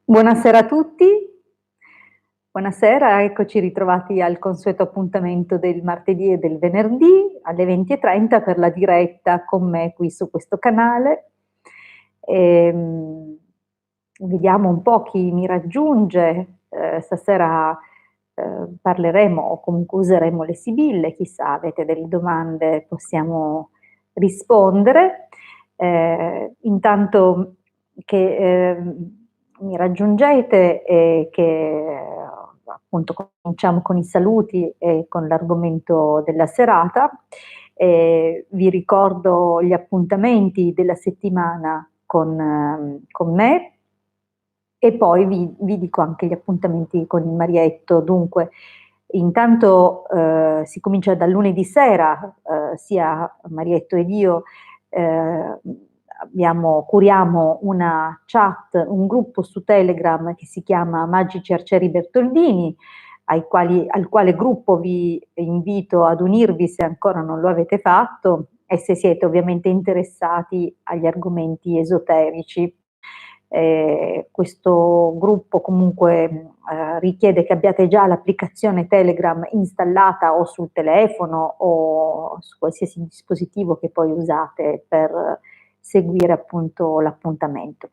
Buonasera a tutti. Buonasera, eccoci ritrovati al consueto appuntamento del martedì e del venerdì alle 20:30 per la diretta con me qui su questo canale. Ehm, Vediamo un po' chi mi raggiunge. Stasera, parleremo o comunque useremo le sibille, chissà, avete delle domande, possiamo rispondere. Intanto che mi raggiungete e che appunto cominciamo con i saluti e con l'argomento della serata. Vi ricordo gli appuntamenti della settimana con me e poi vi dico anche gli appuntamenti con il Marietto. Dunque, intanto si comincia dal lunedì sera, sia Marietto ed io eh, curiamo una chat, un gruppo su Telegram che si chiama Magici Arcieri Bertoldini, al quale gruppo vi invito ad unirvi se ancora non lo avete fatto e se siete ovviamente interessati agli argomenti esoterici. Questo gruppo comunque richiede che abbiate già l'applicazione Telegram installata o sul telefono o su qualsiasi dispositivo che poi usate per seguire appunto l'appuntamento.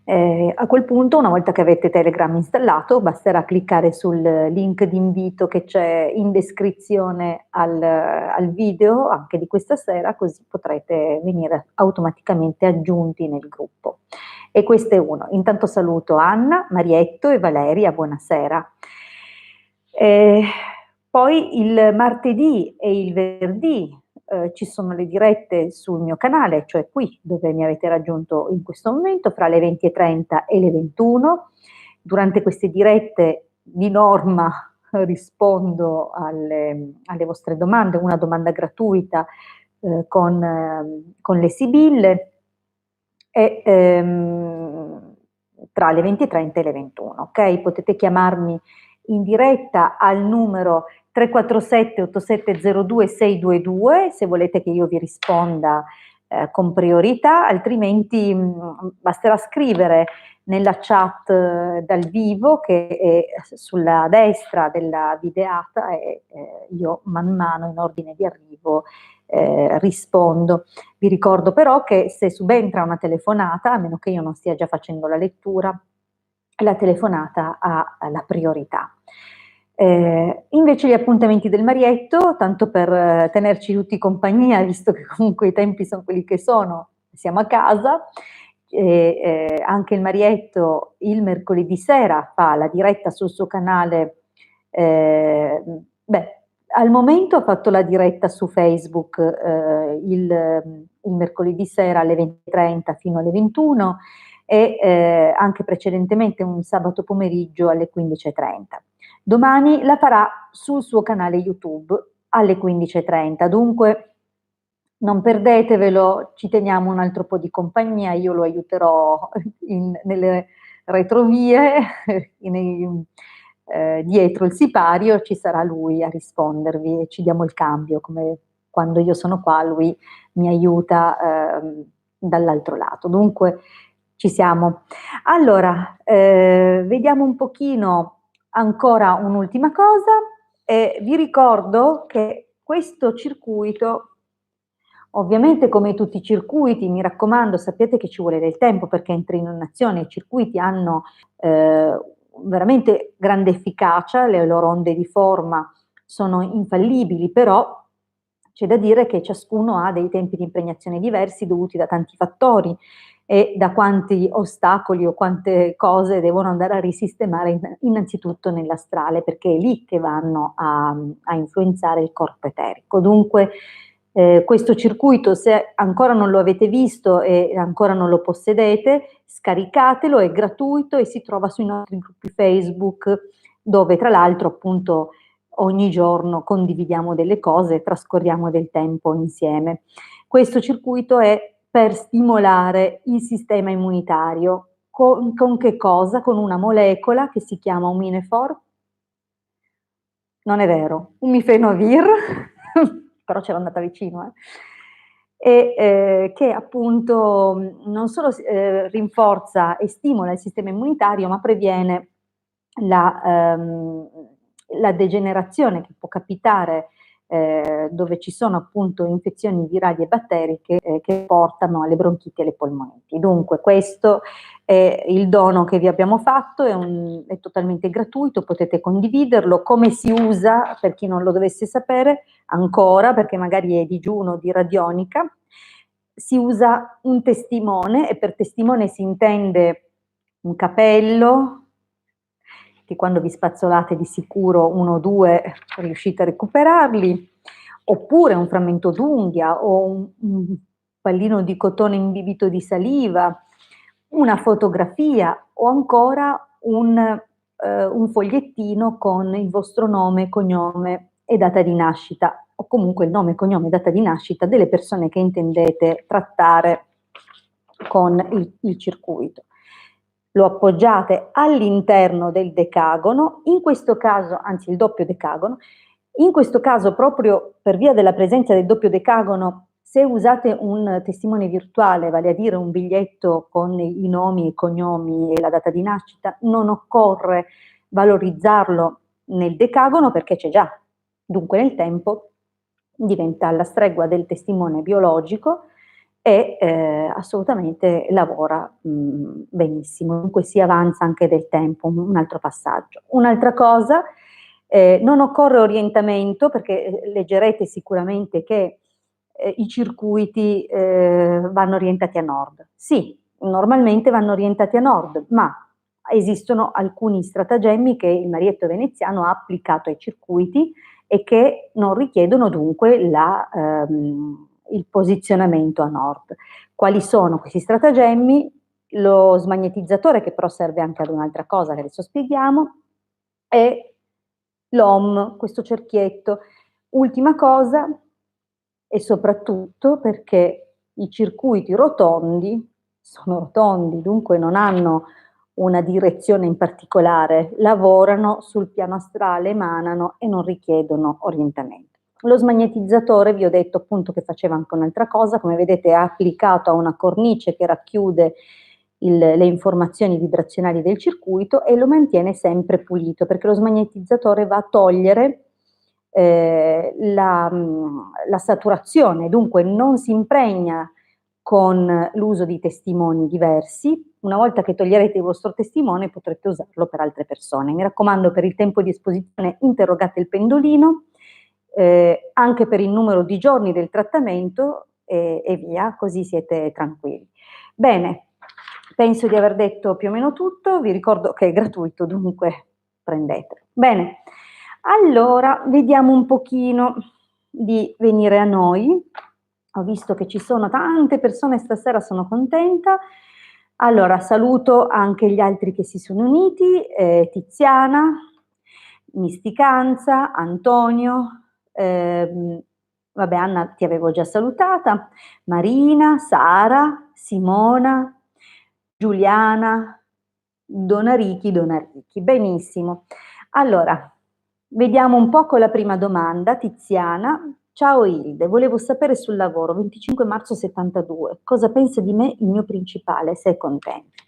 A quel punto, una volta che avete Telegram installato, basterà cliccare sul link di invito che c'è in descrizione al video anche di questa sera, così potrete venire automaticamente aggiunti nel gruppo. E questo è uno. Intanto saluto Anna, Marietto e Valeria, buonasera. Poi il martedì e il venerdì ci sono le dirette sul mio canale, cioè qui dove mi avete raggiunto in questo momento, fra le 20:30 e le 21. Durante queste dirette di norma rispondo alle vostre domande, una domanda gratuita con le sibille e tra le 20:30 e le 21, ok? Potete chiamarmi in diretta al numero 347 8702 622 se volete che io vi risponda con priorità, altrimenti basterà scrivere nella chat dal vivo che è sulla destra della videata e io man mano in ordine di arrivo rispondo. Vi ricordo però che se subentra una telefonata, a meno che io non stia già facendo la lettura, la telefonata ha la priorità. Invece gli appuntamenti del Marietto, tanto per tenerci tutti compagnia, visto che comunque i tempi sono quelli che sono, siamo a casa, anche il Marietto il mercoledì sera fa la diretta sul suo canale, beh, al momento ho fatto la diretta su Facebook il mercoledì sera alle 20:30 fino alle 21 e anche precedentemente un sabato pomeriggio alle 15:30. Domani la farà sul suo canale YouTube alle 15:30, dunque non perdetevelo, ci teniamo un altro po' di compagnia, io lo aiuterò nelle retrovie, dietro il sipario ci sarà lui a rispondervi e ci diamo il cambio, come quando io sono qua lui mi aiuta dall'altro lato. Dunque ci siamo. Allora, vediamo un pochino ancora un'ultima cosa. Vi ricordo che questo circuito, ovviamente come tutti i circuiti, mi raccomando, sappiate che ci vuole del tempo perché entrare in azione, i circuiti hanno veramente grande efficacia, le loro onde di forma sono infallibili, però c'è da dire che ciascuno ha dei tempi di impregnazione diversi dovuti da tanti fattori e da quanti ostacoli o quante cose devono andare a risistemare innanzitutto nell'astrale, perché è lì che vanno a influenzare il corpo eterico. Dunque questo circuito, se ancora non lo avete visto e ancora non lo possedete, scaricatelo, è gratuito e si trova sui nostri gruppi Facebook, dove tra l'altro appunto ogni giorno condividiamo delle cose, trascorriamo del tempo insieme. Questo circuito è per stimolare il sistema immunitario. Con che cosa? Con una molecola che si chiama Uminefor. Non è vero, un mifenovir, però c'era andata vicino. che appunto non solo rinforza e stimola il sistema immunitario, ma previene la degenerazione che può capitare dove ci sono appunto infezioni virali e batteriche che portano alle bronchiti e alle polmoniti. Dunque questo è il dono che vi abbiamo fatto, è totalmente gratuito, potete condividerlo. Come si usa, per chi non lo dovesse sapere ancora, perché magari è digiuno di radionica, si usa un testimone, e per testimone si intende un capello, che quando vi spazzolate di sicuro uno o due riuscite a recuperarli, oppure un frammento d'unghia o un pallino di cotone imbibito di saliva, una fotografia o ancora un fogliettino con il vostro nome, cognome e data di nascita, o comunque il nome, cognome e data di nascita delle persone che intendete trattare con il circuito. Lo appoggiate all'interno del decagono, in questo caso, anzi il doppio decagono, in questo caso proprio per via della presenza del doppio decagono, se usate un testimone virtuale, vale a dire un biglietto con i nomi, i cognomi e la data di nascita, non occorre valorizzarlo nel decagono perché c'è già. Dunque nel tempo diventa la stregua del testimone biologico e assolutamente lavora benissimo. Dunque si avanza anche del tempo, un altro passaggio. Un'altra cosa, non occorre orientamento perché leggerete sicuramente che i circuiti vanno orientati a nord. Sì, normalmente vanno orientati a nord, ma esistono alcuni stratagemmi che il Marietto Veneziano ha applicato ai circuiti e che non richiedono dunque il posizionamento a nord. Quali sono questi stratagemmi? Lo smagnetizzatore, che però serve anche ad un'altra cosa che adesso spieghiamo, e l'OM, questo cerchietto. Ultima cosa, e soprattutto perché i circuiti rotondi sono rotondi, dunque non hanno una direzione in particolare, lavorano sul piano astrale, emanano e non richiedono orientamento. Lo smagnetizzatore, vi ho detto appunto che faceva anche un'altra cosa, come vedete è applicato a una cornice che racchiude le informazioni vibrazionali del circuito e lo mantiene sempre pulito, perché lo smagnetizzatore va a togliere la saturazione, dunque non si impregna con l'uso di testimoni diversi. Una volta che toglierete il vostro testimone potrete usarlo per altre persone. Mi raccomando, per il tempo di esposizione interrogate il pendolino, anche per il numero di giorni del trattamento e via, così siete tranquilli. Bene, penso di aver detto più o meno tutto, vi ricordo che è gratuito, dunque prendetelo. Bene, allora vediamo un pochino di venire a noi. Ho visto che ci sono tante persone stasera, sono contenta. Allora, saluto anche gli altri che si sono uniti, Tiziana, Misticanza, Antonio, vabbè Anna ti avevo già salutata, Marina, Sara, Simona, Giuliana, Donarichi, benissimo. Allora, vediamo un po' con la prima domanda, Tiziana. Ciao Ilde, volevo sapere sul lavoro, 25 marzo 72, cosa pensa di me il mio principale, sei contenta?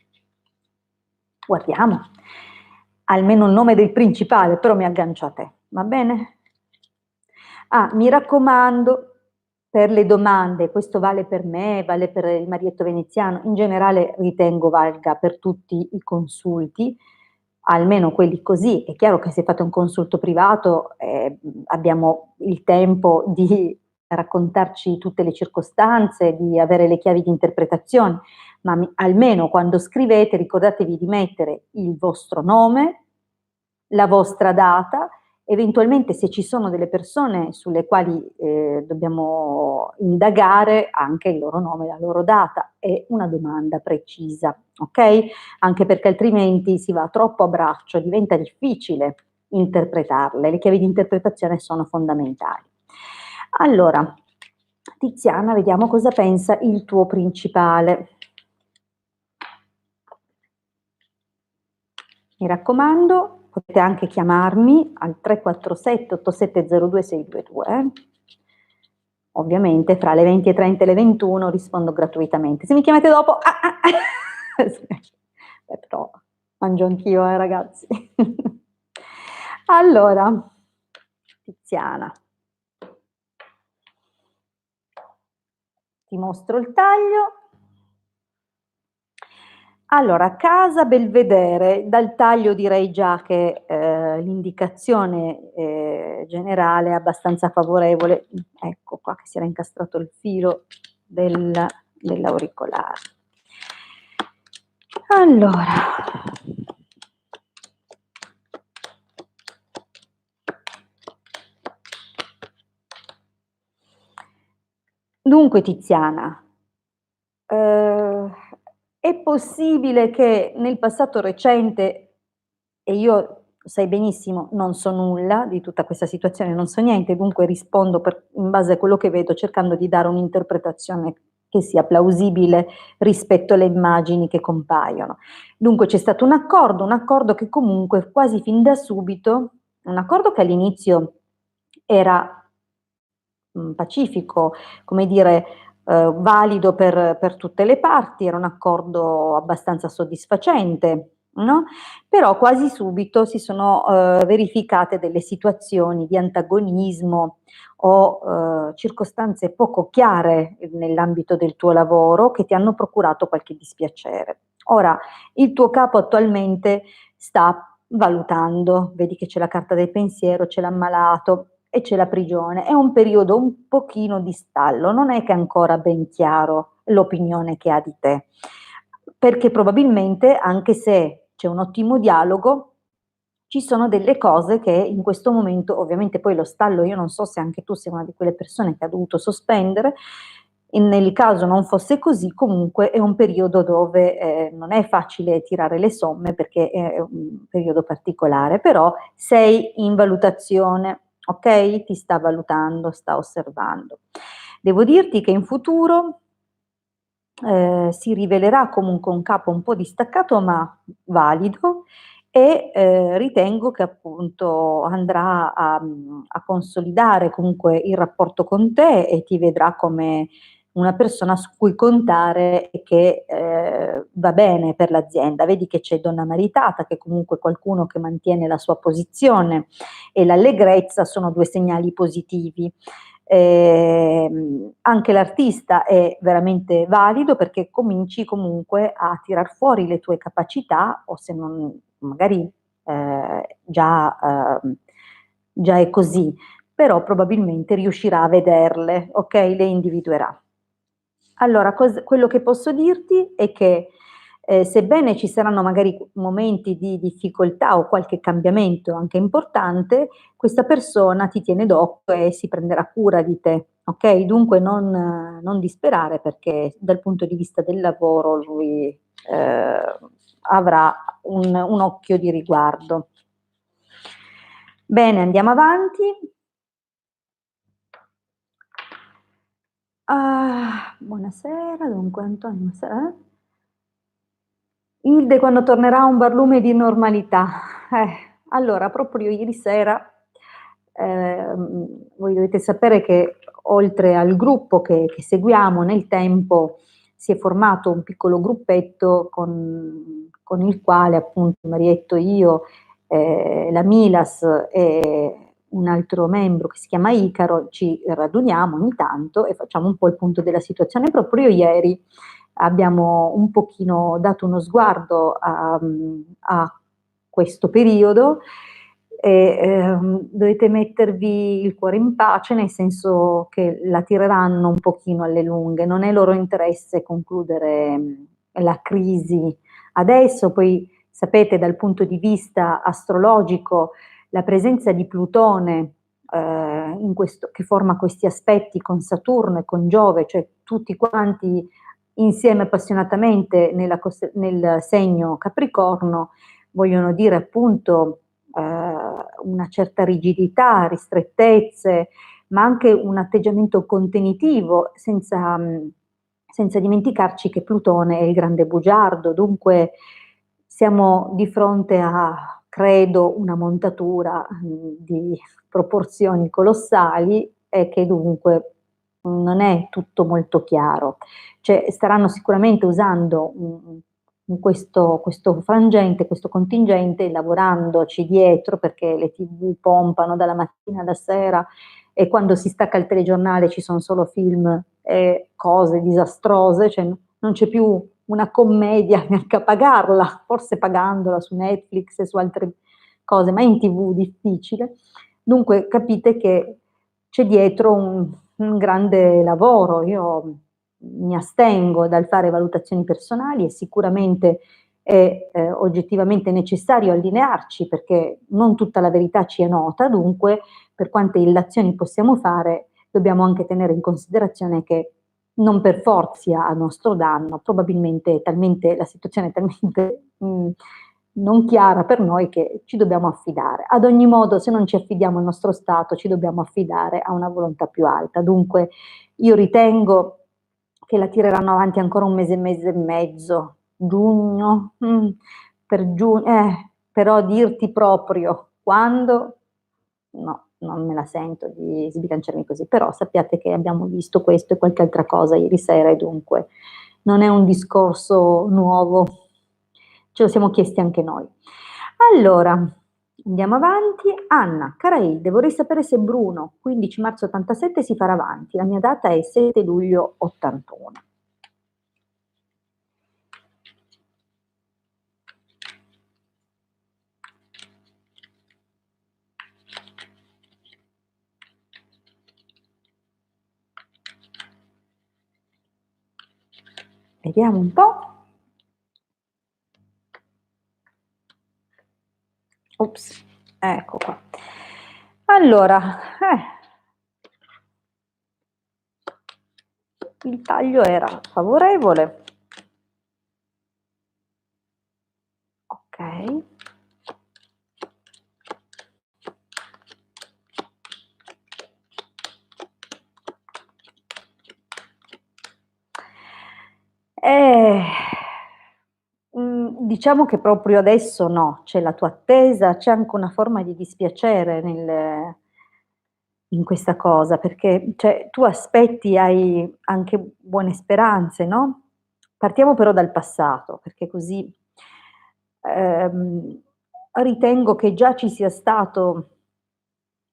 Guardiamo, almeno il nome del principale, però mi aggancio a te, va bene? Ah, mi raccomando, per le domande, questo vale per me, vale per il Marietto Veneziano, in generale ritengo valga per tutti i consulti, almeno quelli così. È chiaro che se fate un consulto privato abbiamo il tempo di raccontarci tutte le circostanze, di avere le chiavi di interpretazione, ma almeno quando scrivete ricordatevi di mettere il vostro nome, la vostra data, eventualmente se ci sono delle persone sulle quali dobbiamo indagare anche il loro nome, la loro data e una domanda precisa, ok? Anche perché altrimenti si va troppo a braccio, diventa difficile interpretarle, le chiavi di interpretazione sono fondamentali. Allora, Tiziana, vediamo cosa pensa il tuo principale. Mi raccomando, potete anche chiamarmi al 347 8702 622. ovviamente fra le 20:30 e le 21 rispondo gratuitamente. Se mi chiamate dopo, però mangio anch'io, ragazzi. Allora, Tiziana, ti mostro il taglio. Allora, casa Belvedere, dal taglio direi già che l'indicazione generale è abbastanza favorevole. Ecco qua che si era incastrato il filo dell'auricolare. Allora, dunque Tiziana, è possibile che nel passato recente, e io sai benissimo non so nulla di tutta questa situazione, non so niente, dunque rispondo in base a quello che vedo, cercando di dare un'interpretazione che sia plausibile rispetto alle immagini che compaiono. Dunque c'è stato un accordo che comunque quasi fin da subito, un accordo che all'inizio era pacifico, come dire, valido per tutte le parti, era un accordo abbastanza soddisfacente, no? Però quasi subito si sono verificate delle situazioni di antagonismo o circostanze poco chiare nell'ambito del tuo lavoro che ti hanno procurato qualche dispiacere. Ora, il tuo capo attualmente sta valutando, vedi che c'è la carta del pensiero, c'è l'ammalato e c'è la prigione. È un periodo un pochino di stallo, non è che è ancora ben chiaro l'opinione che ha di te, perché probabilmente anche se c'è un ottimo dialogo, ci sono delle cose che in questo momento, ovviamente poi lo stallo, io non so se anche tu sei una di quelle persone che ha dovuto sospendere, nel caso non fosse così, comunque è un periodo dove non è facile tirare le somme perché è un periodo particolare, però sei in valutazione, ok? Ti sta valutando, sta osservando. Devo dirti che in futuro si rivelerà comunque un capo un po' distaccato ma valido e ritengo che appunto andrà a consolidare comunque il rapporto con te e ti vedrà come una persona su cui contare e che va bene per l'azienda. Vedi che c'è donna maritata, che comunque qualcuno che mantiene la sua posizione, e l'allegrezza sono due segnali positivi. Anche l'artista è veramente valido perché cominci comunque a tirar fuori le tue capacità o se non magari già è così, però probabilmente riuscirà a vederle, ok? Le individuerà. Allora, quello che posso dirti è che sebbene ci saranno magari momenti di difficoltà o qualche cambiamento anche importante, questa persona ti tiene d'occhio e si prenderà cura di te, ok? Dunque non disperare perché dal punto di vista del lavoro lui avrà un occhio di riguardo. Bene, andiamo avanti. Buonasera, dunque Antonio, buonasera. Ilde quando tornerà un barlume di normalità. Allora, proprio ieri sera, voi dovete sapere che oltre al gruppo che seguiamo nel tempo, si è formato un piccolo gruppetto con il quale appunto Marietto, io, la Milas e un altro membro che si chiama Icaro, ci raduniamo ogni tanto e facciamo un po' il punto della situazione. Proprio ieri abbiamo un pochino dato uno sguardo a questo periodo e dovete mettervi il cuore in pace, nel senso che la tireranno un pochino alle lunghe, non è loro interesse concludere la crisi adesso, poi sapete dal punto di vista astrologico la presenza di Plutone che forma questi aspetti con Saturno e con Giove, cioè tutti quanti insieme appassionatamente nel segno Capricorno, vogliono dire appunto una certa rigidità, ristrettezze, ma anche un atteggiamento contenitivo, senza dimenticarci che Plutone è il grande bugiardo, dunque siamo di fronte a, credo, una montatura di proporzioni colossali e che dunque non è tutto molto chiaro. Cioè, staranno sicuramente usando questo frangente, questo contingente, lavorandoci dietro, perché le TV pompano dalla mattina alla sera e quando si stacca il telegiornale ci sono solo film e cose disastrose, cioè non c'è più una commedia neanche a pagarla, forse pagandola su Netflix e su altre cose, ma in TV difficile. Dunque capite che c'è dietro un grande lavoro. Io mi astengo dal fare valutazioni personali e sicuramente è oggettivamente necessario allinearci perché non tutta la verità ci è nota, dunque per quante illazioni possiamo fare dobbiamo anche tenere in considerazione che non per forza a nostro danno, probabilmente la situazione è talmente non chiara per noi che ci dobbiamo affidare. Ad ogni modo, se non ci affidiamo al nostro Stato, ci dobbiamo affidare a una volontà più alta. Dunque, io ritengo che la tireranno avanti ancora un mese e mezzo, giugno, per giugno, però dirti proprio quando, no, non me la sento di sbilanciarmi così, però sappiate che abbiamo visto questo e qualche altra cosa ieri sera e dunque non è un discorso nuovo, ce lo siamo chiesti anche noi. Allora, andiamo avanti. Anna, cara Ilde, vorrei sapere se Bruno, 15 marzo 87, si farà avanti. La mia data è 7 luglio 81. Vediamo un po'. Ops, ecco qua. Allora, il taglio era favorevole. Ok. Diciamo che proprio adesso no, c'è la tua attesa, c'è anche una forma di dispiacere in questa cosa, perché cioè, tu aspetti, hai anche buone speranze, no? Partiamo però dal passato, perché così ehm, ritengo che già ci sia stato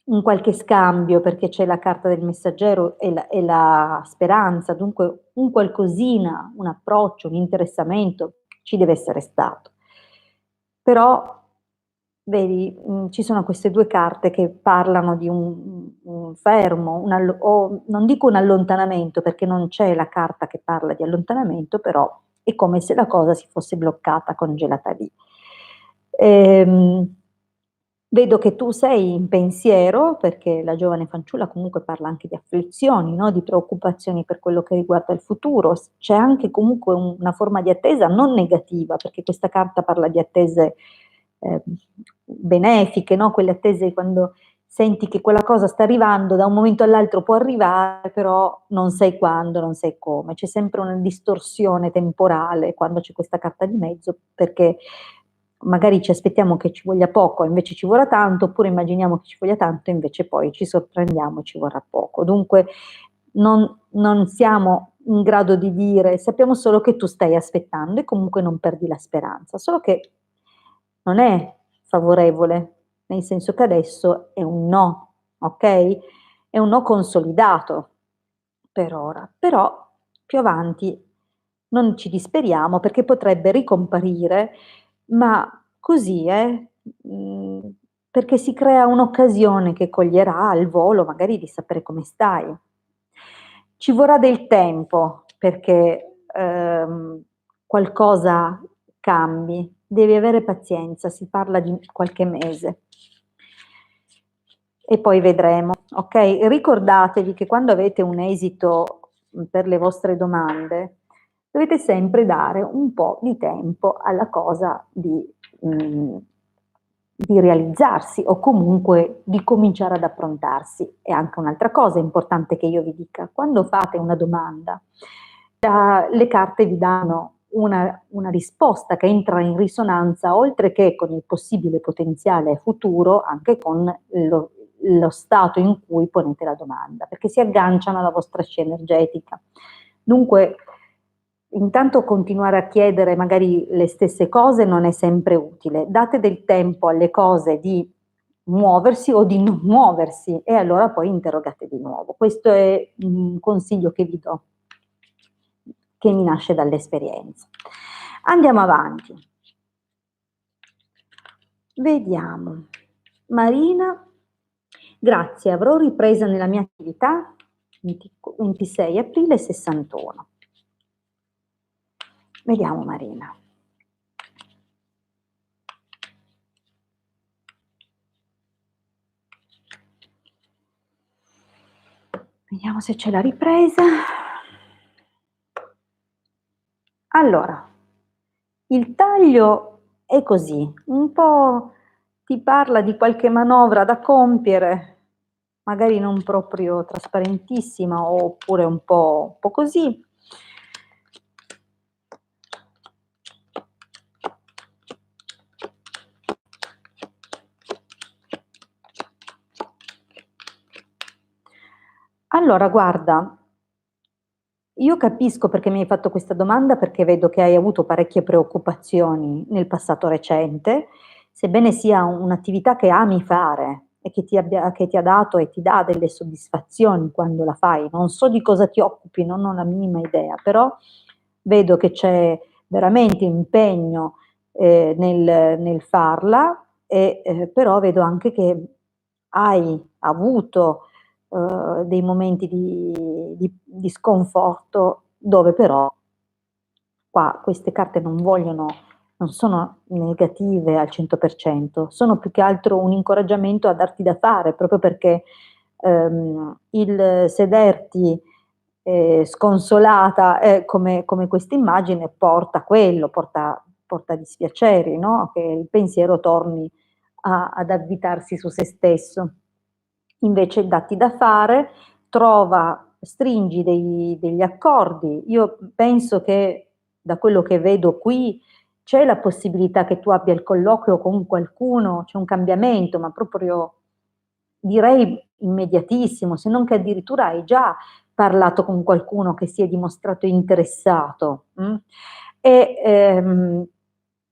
un qualche scambio, perché c'è la carta del messaggero e la speranza, dunque un qualcosina, un approccio, un interessamento ci deve essere stato. Però, vedi, ci sono queste due carte che parlano di un fermo, o non dico un allontanamento, perché non c'è la carta che parla di allontanamento, però è come se la cosa si fosse bloccata, congelata lì. Vedo che tu sei in pensiero, perché la giovane fanciulla comunque parla anche di afflizioni, no? Di preoccupazioni per quello che riguarda il futuro. C'è anche comunque una forma di attesa non negativa, perché questa carta parla di attese eh, benefiche, no? Quelle attese quando senti che quella cosa sta arrivando, da un momento all'altro può arrivare, però non sai quando, non sai come. C'è sempre una distorsione temporale quando c'è questa carta di mezzo, perché magari ci aspettiamo che ci voglia poco, invece ci vorrà tanto, oppure immaginiamo che ci voglia tanto, invece poi ci sorprendiamo e ci vorrà poco. Dunque non siamo in grado di dire, sappiamo solo che tu stai aspettando e comunque non perdi la speranza, solo che non è favorevole, nel senso che adesso è un no, ok? È un no consolidato per ora, però più avanti non ci disperiamo perché potrebbe ricomparire, ma così, perché si crea un'occasione che coglierà al volo, magari di sapere come stai. Ci vorrà del tempo perché qualcosa cambi, devi avere pazienza, si parla di qualche mese e poi vedremo, ok? Ricordatevi che quando avete un esito per le vostre domande, dovete sempre dare un po' di tempo alla cosa di realizzarsi o comunque di cominciare ad approntarsi. E anche un'altra cosa importante che io vi dica, quando fate una domanda, le carte vi danno una risposta che entra in risonanza oltre che con il possibile potenziale futuro, anche con lo stato in cui ponete la domanda, perché si agganciano alla vostra scia energetica. Dunque, intanto continuare a chiedere magari le stesse cose non è sempre utile. Date del tempo alle cose di muoversi o di non muoversi e allora poi interrogate di nuovo. Questo è un consiglio che vi do, che mi nasce dall'esperienza. Andiamo avanti. Vediamo. Marina, grazie, avrò ripresa nella mia attività 26 aprile 61. Vediamo Marina. Vediamo se c'è la ripresa. Allora, il taglio è così, un po' ti parla di qualche manovra da compiere, magari non proprio trasparentissima oppure un po' così. Allora, guarda, io capisco perché mi hai fatto questa domanda, perché vedo che hai avuto parecchie preoccupazioni nel passato recente, sebbene sia un'attività che ami fare e che ti ha dato e ti dà delle soddisfazioni quando la fai. Non so di cosa ti occupi, non ho la minima idea, però vedo che c'è veramente impegno nel farla, però vedo anche che hai avuto dei momenti di sconforto dove però qua queste carte non sono negative al 100%, sono più che altro un incoraggiamento a darti da fare, proprio perché il sederti sconsolata come questa immagine porta quello, porta dispiaceri, no? Che il pensiero torni ad avvitarsi su se stesso. Invece datti da fare, stringi degli accordi. Io penso che da quello che vedo qui c'è la possibilità che tu abbia il colloquio con qualcuno, c'è un cambiamento, ma proprio direi immediatissimo, se non che addirittura hai già parlato con qualcuno che si è dimostrato interessato. E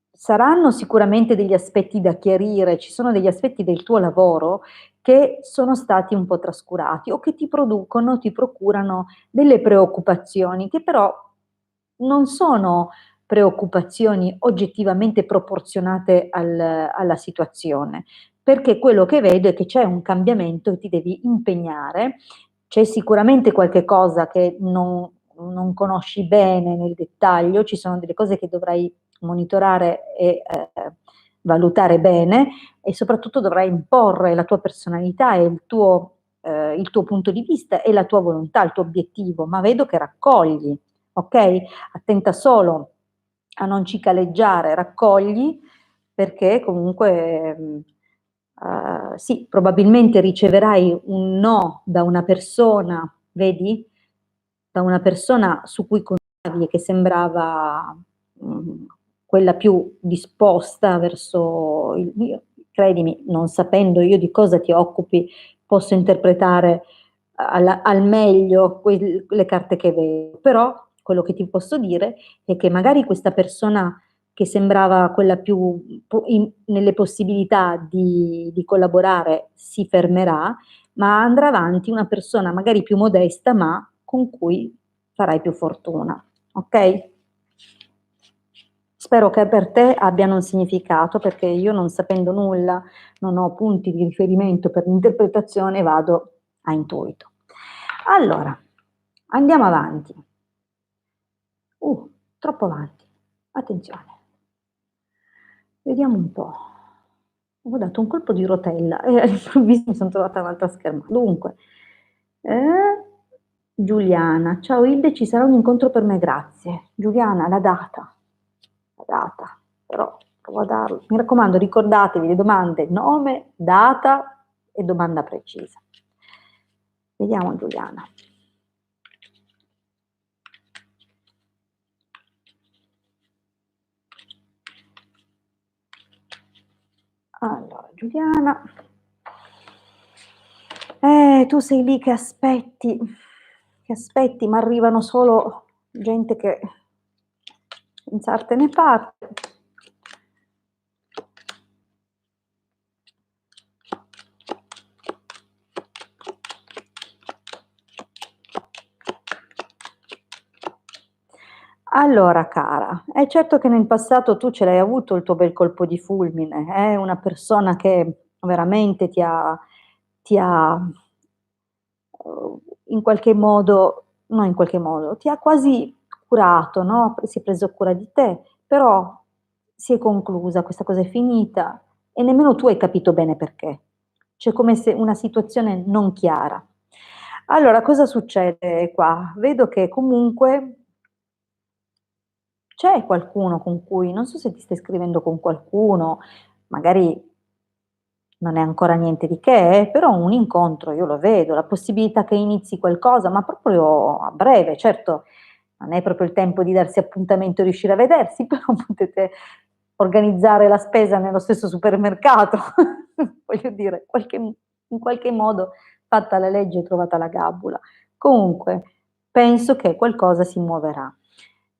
saranno sicuramente degli aspetti da chiarire, ci sono degli aspetti del tuo lavoro che sono stati un po' trascurati o che ti procurano delle preoccupazioni che però non sono preoccupazioni oggettivamente proporzionate alla situazione, perché quello che vedo è che c'è un cambiamento e ti devi impegnare, c'è sicuramente qualche cosa che non conosci bene nel dettaglio, ci sono delle cose che dovrai monitorare e valutare bene e soprattutto dovrai imporre la tua personalità e il tuo punto di vista e la tua volontà, il tuo obiettivo, ma vedo che raccogli, ok? Attenta solo a non cicaleggiare, raccogli perché comunque sì, probabilmente riceverai un no da una persona, vedi? Da una persona su cui contavi e che sembrava quella più disposta verso il mio. Credimi, non sapendo io di cosa ti occupi, posso interpretare al meglio le carte che vedo, però quello che ti posso dire è che magari questa persona che sembrava quella più nelle possibilità di collaborare si fermerà, ma andrà avanti una persona magari più modesta, ma con cui farai più fortuna, ok? Spero che per te abbiano un significato, perché io non sapendo nulla, non ho punti di riferimento per l'interpretazione, vado a intuito. Allora, andiamo avanti. Troppo avanti. Attenzione. Vediamo un po'. Ho dato un colpo di rotella e all'improvviso mi sono trovata un'altra schermata. Dunque, Giuliana, ciao Ilde, ci sarà un incontro per me, grazie. Giuliana, la data, però provo a darlo. Mi raccomando, ricordatevi le domande, nome, data e domanda precisa. Vediamo Giuliana. Allora, Giuliana. Tu sei lì che aspetti, ma arrivano solo gente che senza arte né parte. Allora cara, è certo che nel passato tu ce l'hai avuto il tuo bel colpo di fulmine, una persona che veramente ti ha, in qualche modo no in qualche modo, ti ha quasi curato, no, si è preso cura di te, però si è conclusa, questa cosa è finita e nemmeno tu hai capito bene perché. C'è come se una situazione non chiara. Allora cosa succede qua? Vedo che comunque c'è qualcuno con cui non so se ti stai scrivendo con qualcuno, magari non è ancora niente di che, però un incontro io lo vedo, la possibilità che inizi qualcosa, ma proprio a breve. Certo, non è proprio il tempo di darsi appuntamento e riuscire a vedersi, però potete organizzare la spesa nello stesso supermercato. Voglio dire, in qualche modo, fatta la legge, trovata la gabbula. Comunque, penso che qualcosa si muoverà.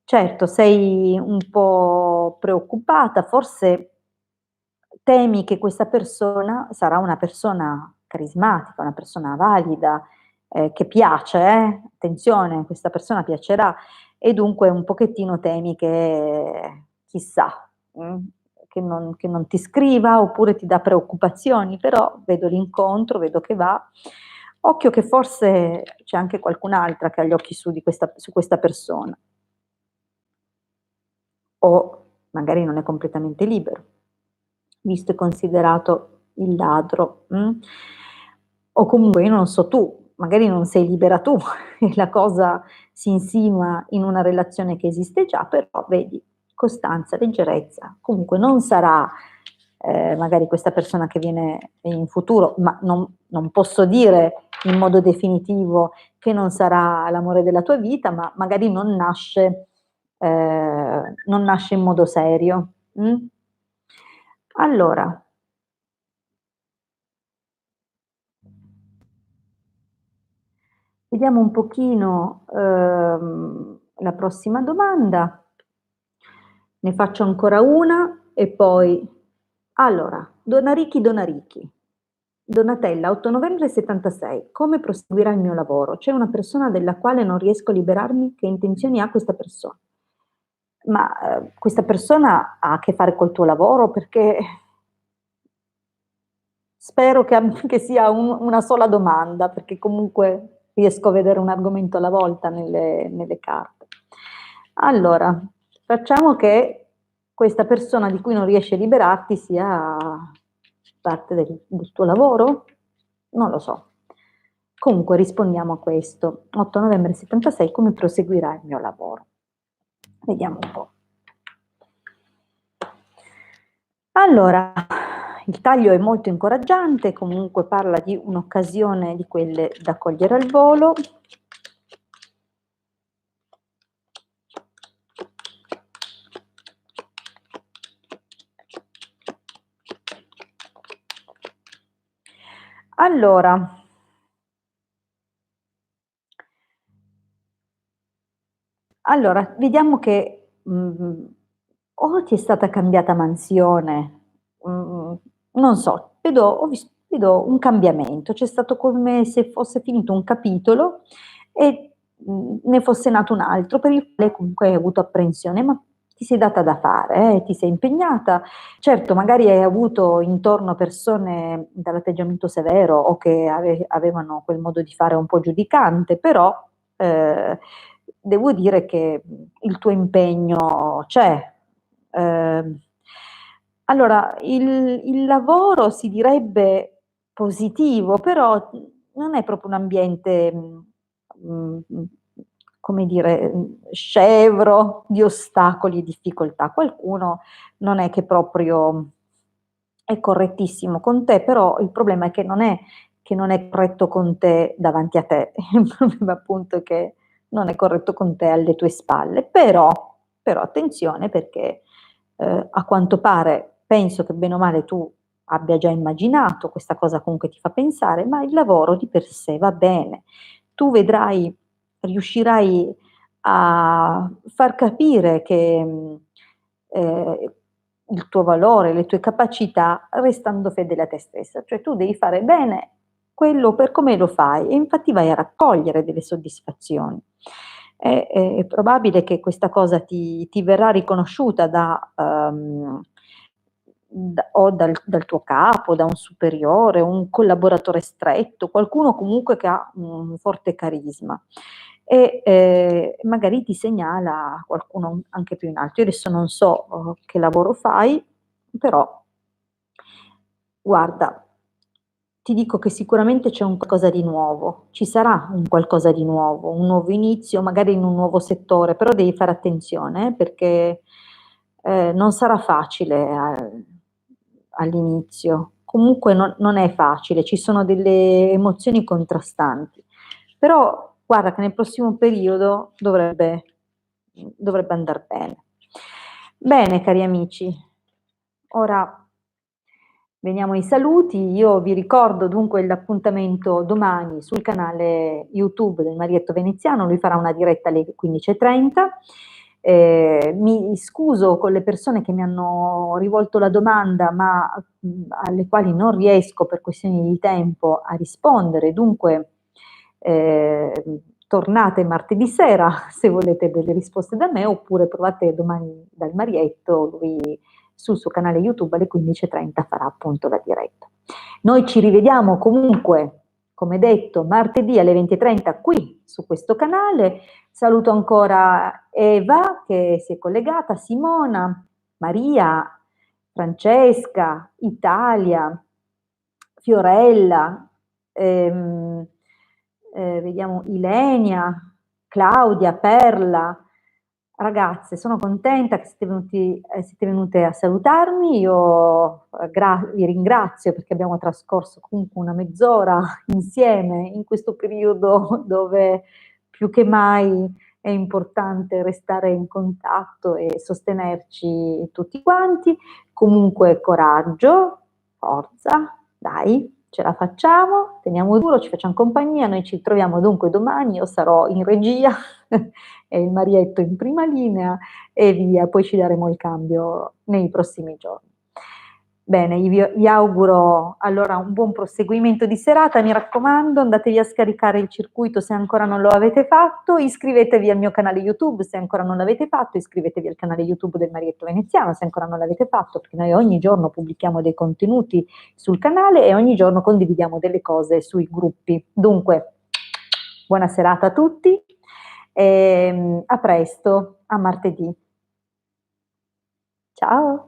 Certo, sei un po' preoccupata, forse temi che questa persona sarà una persona carismatica, una persona valida, che piace, attenzione, questa persona piacerà e dunque un pochettino temi che chissà, che non ti scriva oppure ti dà preoccupazioni, però vedo l'incontro, vedo che va. Occhio che forse c'è anche qualcun'altra che ha gli occhi su questa persona o magari non è completamente libero, visto e considerato il ladro, o comunque io non so tu, magari non sei libera tu e la cosa si insinua in una relazione che esiste già, però vedi, costanza, leggerezza, comunque non sarà magari questa persona che viene in futuro, ma non posso dire in modo definitivo che non sarà l'amore della tua vita, ma magari non nasce in modo serio. Allora, vediamo un pochino la prossima domanda. Ne faccio ancora una e poi allora, Donarichi Donarichi. Donatella, 8 novembre 76. Come proseguirà il mio lavoro? C'è una persona della quale non riesco a liberarmi? Che intenzioni ha questa persona? Ma questa persona ha a che fare col tuo lavoro? Perché spero che sia una sola domanda, perché comunque riesco a vedere un argomento alla volta nelle carte. Allora, facciamo che questa persona di cui non riesci a liberarti sia parte del tuo lavoro? Non lo so. Comunque rispondiamo a questo. 8 novembre 76, come proseguirà il mio lavoro? Vediamo un po'. Allora, il taglio è molto incoraggiante, comunque parla di un'occasione di quelle da cogliere al volo. Allora, vediamo che o ti è stata cambiata mansione, non so, vedo un cambiamento, c'è stato come se fosse finito un capitolo e ne fosse nato un altro per il quale comunque hai avuto apprensione, ma ti sei data da fare, ti sei impegnata. Certo, magari hai avuto intorno persone dall'atteggiamento severo o che avevano quel modo di fare un po' giudicante, però devo dire che il tuo impegno c'è. Ehm, allora, il lavoro si direbbe positivo, però non è proprio un ambiente, mhmm, come dire, scevro di ostacoli e difficoltà. Qualcuno non è che proprio è correttissimo con te, però il problema è che non è corretto con te davanti a te, il problema appunto è che non è corretto con te alle tue spalle. Però attenzione perché, a quanto pare penso che bene o male tu abbia già immaginato, questa cosa comunque ti fa pensare, ma il lavoro di per sé va bene. Tu vedrai, riuscirai a far capire che, il tuo valore, le tue capacità, restando fedele a te stessa. Cioè tu devi fare bene quello per come lo fai e infatti vai a raccogliere delle soddisfazioni. È probabile che questa cosa ti verrà riconosciuta o dal tuo capo, da un superiore, un collaboratore stretto, qualcuno comunque che ha un forte carisma e, magari ti segnala qualcuno anche più in alto. Io adesso non so, che lavoro fai, però guarda, ti dico che sicuramente c'è un qualcosa di nuovo, ci sarà un qualcosa di nuovo, un nuovo inizio, magari in un nuovo settore, però devi fare attenzione, perché, non sarà facile all'inizio. Comunque non è facile, ci sono delle emozioni contrastanti, però guarda che nel prossimo periodo dovrebbe andar bene. Bene cari amici, ora veniamo ai saluti. Io vi ricordo dunque l'appuntamento domani sul canale YouTube del Marietto Veneziano, lui farà una diretta alle 15:30. Mi scuso con le persone che mi hanno rivolto la domanda, ma alle quali non riesco per questioni di tempo a rispondere, dunque tornate martedì sera se volete delle risposte da me, oppure provate domani dal Marietto, lui sul suo canale YouTube alle 15:30 farà appunto la diretta. Noi ci rivediamo comunque, come detto, martedì alle 20:30 qui su questo canale. Saluto ancora Eva che si è collegata, Simona, Maria, Francesca, Italia, Fiorella, vediamo Ilenia, Claudia, Perla. Ragazze, sono contenta che siete venute a salutarmi, io vi ringrazio perché abbiamo trascorso comunque una mezz'ora insieme in questo periodo dove più che mai è importante restare in contatto e sostenerci tutti quanti. Comunque coraggio, forza, dai, ce la facciamo, teniamo duro, ci facciamo compagnia, noi ci troviamo dunque domani, io sarò in regia e il Marietto in prima linea e via, poi ci daremo il cambio nei prossimi giorni. Bene, vi auguro allora un buon proseguimento di serata, mi raccomando, andatevi a scaricare il circuito se ancora non lo avete fatto, iscrivetevi al mio canale YouTube se ancora non l'avete fatto, iscrivetevi al canale YouTube del Marietto Veneziano se ancora non l'avete fatto, perché noi ogni giorno pubblichiamo dei contenuti sul canale e ogni giorno condividiamo delle cose sui gruppi. Dunque, buona serata a tutti e a presto, a martedì. Ciao!